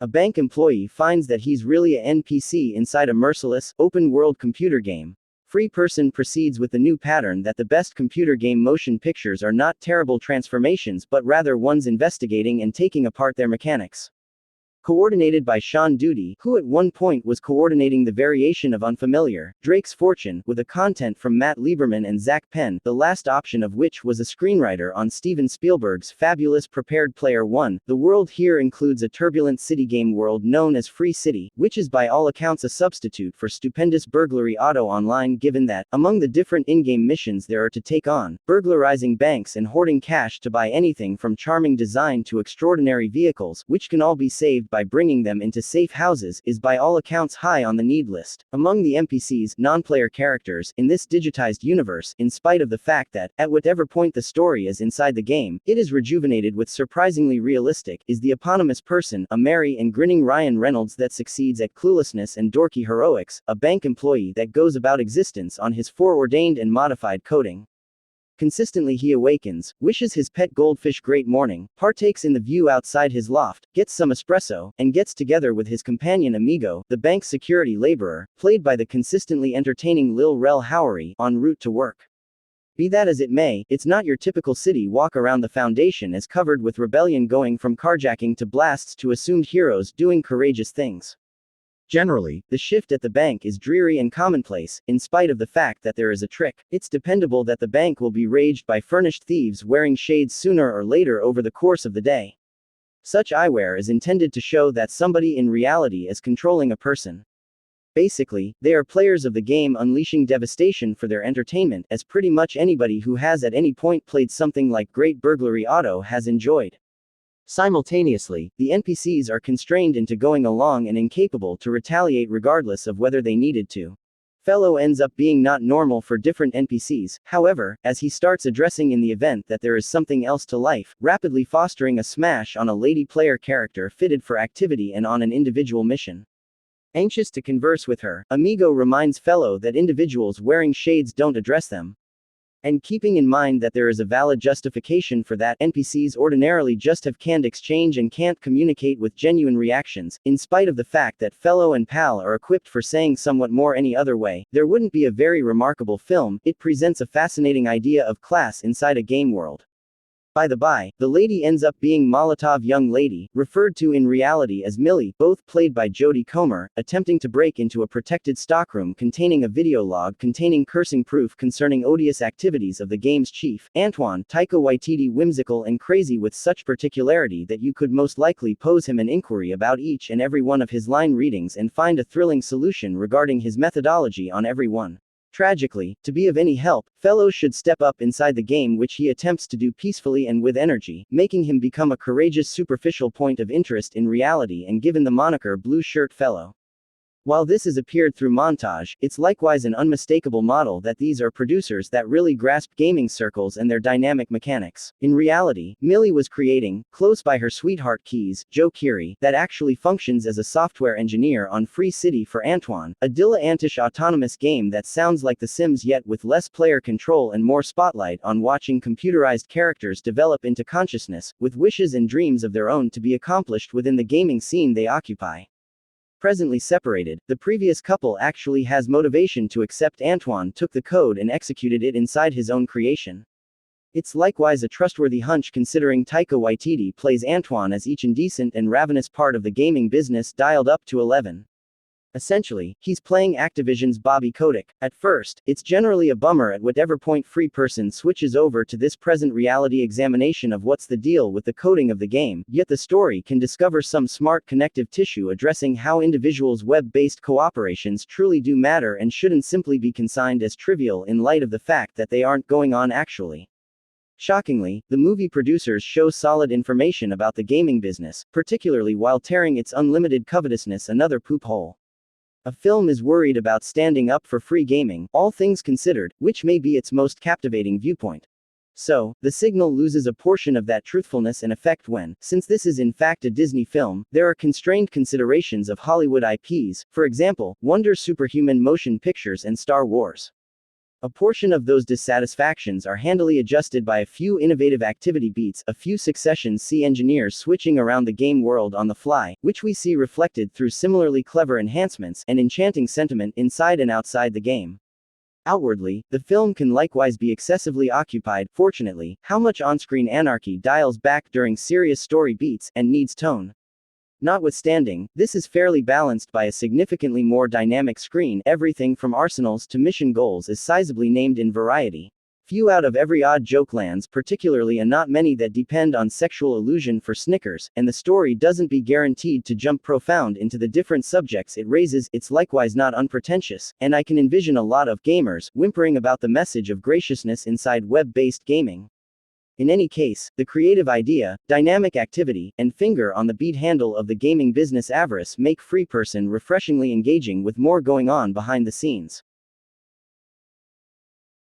A bank employee finds that he's really a NPC inside a merciless, open-world computer game. Free person proceeds with the new pattern that the best computer game motion pictures are not terrible transformations but rather ones investigating and taking apart their mechanics. Coordinated by Shawn Duty, who at one point was coordinating the variation of Unfamiliar, Drake's Fortune, with a content from Matt Lieberman and Penn, the last option of which was a screenwriter on Steven Spielberg's fabulous Prepared Player 1. The world here includes a turbulent city game world known as Free City, which is by all accounts a substitute for Stupendous Burglary Auto Online, given that, among the different in-game missions there are to take on, burglarizing banks and hoarding cash to buy anything from charming design to extraordinary vehicles, which can all be saved by bringing them into safe houses, is by all accounts high on the need list. Among the NPCs, non-player characters, in this digitized universe, in spite of the fact that, at whatever point the story is inside the game, it is rejuvenated with surprisingly realistic, is the eponymous person, a merry and grinning Ryan Reynolds that succeeds at cluelessness and dorky heroics, a bank employee that goes about existence on his foreordained and modified coding. Consistently he awakens, wishes his pet goldfish great morning, partakes in the view outside his loft, gets some espresso, and gets together with his companion Amigo, the bank's security laborer, played by the consistently entertaining Lil Rel Howery, en route to work. Be that as it may, it's not your typical city walk around. The foundation is covered with rebellion going from carjacking to blasts to assumed heroes doing courageous things. Generally, the shift at the bank is dreary and commonplace, in spite of the fact that there is a trick. It's dependable that the bank will be raged by furnished thieves wearing shades sooner or later over the course of the day. Such eyewear is intended to show that somebody in reality is controlling a person. Basically, they are players of the game unleashing devastation for their entertainment, as pretty much anybody who has at any point played something like Great Burglary Auto has enjoyed. Simultaneously, the NPCs are constrained into going along and incapable to retaliate regardless of whether they needed to. Fellow ends up being not normal for different NPCs, however, as he starts addressing in the event that there is something else to life, rapidly fostering a smash on a lady player character fitted for activity and on an individual mission. Anxious to converse with her, Amigo reminds Fellow that individuals wearing shades don't address them. And keeping in mind that there is a valid justification for that, NPCs ordinarily just have canned exchange and can't communicate with genuine reactions, in spite of the fact that Fellow and Pal are equipped for saying somewhat more any other way, there wouldn't be a very remarkable film. It presents a fascinating idea of class inside a game world. By the by, the lady ends up being Molotov Young Lady, referred to in reality as Millie, both played by Jodie Comer, attempting to break into a protected stockroom containing a video log containing cursing proof concerning odious activities of the game's chief, Antoine. Taika Waititi, whimsical and crazy with such particularity that you could most likely pose him an inquiry about each and every one of his line readings and find a thrilling solution regarding his methodology on every one. Tragically, to be of any help, Fellow should step up inside the game, which he attempts to do peacefully and with energy, making him become a courageous superficial point of interest in reality and given the moniker Blue Shirt Fellow. While this is appeared through montage, it's likewise an unmistakable model that these are producers that really grasp gaming circles and their dynamic mechanics. In reality, Millie was creating, close by her sweetheart Keys, Joe Keery, that actually functions as a software engineer on Free City for Antoine, a dilettantish autonomous game that sounds like The Sims yet with less player control and more spotlight on watching computerized characters develop into consciousness, with wishes and dreams of their own to be accomplished within the gaming scene they occupy. Presently separated, the previous couple actually has motivation to accept Antoine took the code and executed it inside his own creation. It's likewise a trustworthy hunch considering Taika Waititi plays Antoine as each indecent and ravenous part of the gaming business dialed up to 11. Essentially, he's playing Activision's Bobby Kotick. At first, it's generally a bummer at whatever point free person switches over to this present reality examination of what's the deal with the coding of the game, yet the story can discover some smart connective tissue addressing how individuals' web-based cooperations truly do matter and shouldn't simply be consigned as trivial in light of the fact that they aren't going on actually. Shockingly, the movie producers show solid information about the gaming business, particularly while tearing its unlimited covetousness another poop hole. A film is worried about standing up for free gaming, all things considered, which may be its most captivating viewpoint. So, the signal loses a portion of that truthfulness and effect when, since this is in fact a Disney film, there are constrained considerations of Hollywood IPs, for example, Wonder Superhuman Motion Pictures and Star Wars. A portion of those dissatisfactions are handily adjusted by a few innovative activity beats, a few successions see engineers switching around the game world on the fly, which we see reflected through similarly clever enhancements and enchanting sentiment inside and outside the game. Outwardly, the film can likewise be excessively occupied, fortunately, how much on-screen anarchy dials back during serious story beats, and needs tone. Notwithstanding, this is fairly balanced by a significantly more dynamic screen. Everything from arsenals to mission goals is sizably named in variety. Few out of every odd joke lands, particularly and not many that depend on sexual illusion for snickers, and the story doesn't be guaranteed to jump profound into the different subjects it raises. It's likewise not unpretentious, and I can envision a lot of gamers whimpering about the message of graciousness inside web-based gaming. In any case, the creative idea, dynamic activity, and finger on the beat handle of the gaming business avarice make Free Person refreshingly engaging with more going on behind the scenes.